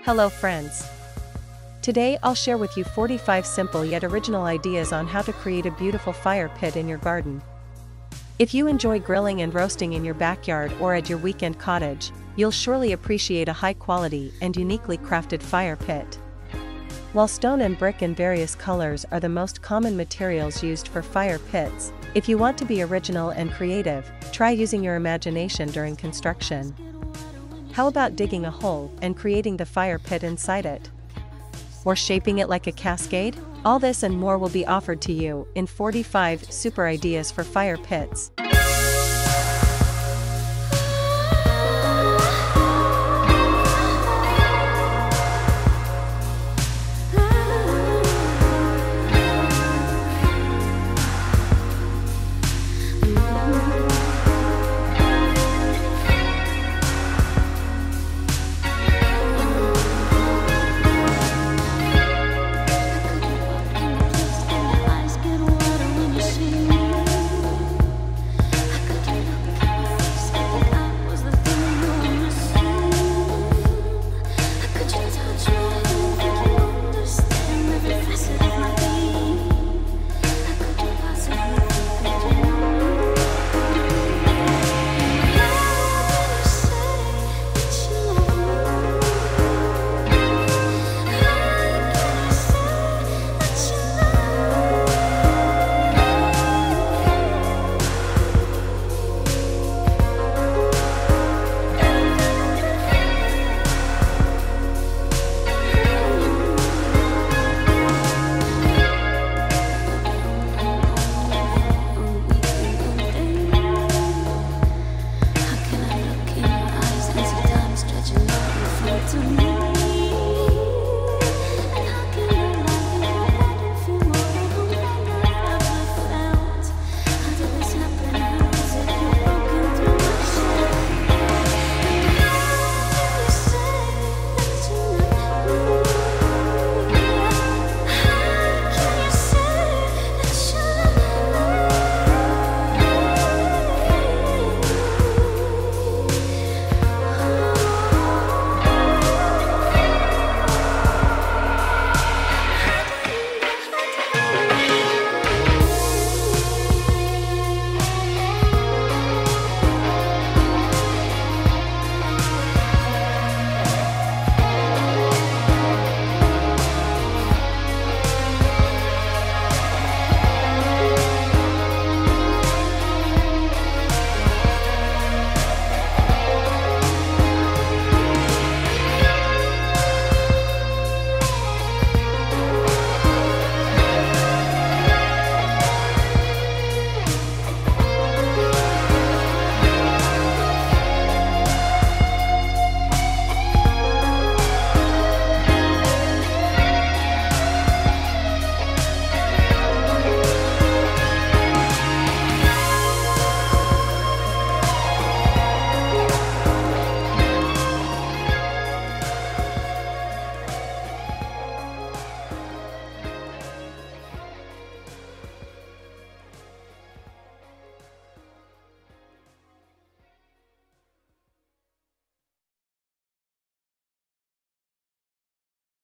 Hello friends. Today I'll share with you 45 simple yet original ideas on how to create a beautiful fire pit in your garden. If you enjoy grilling and roasting in your backyard or at your weekend cottage, you'll surely appreciate a high-quality and uniquely crafted fire pit. While stone and brick in various colors are the most common materials used for fire pits, if you want to be original and creative, try using your imagination during construction. How about digging a hole and creating the fire pit inside it? Or shaping it like a cascade? All this and more will be offered to you in 45 super ideas for fire pits.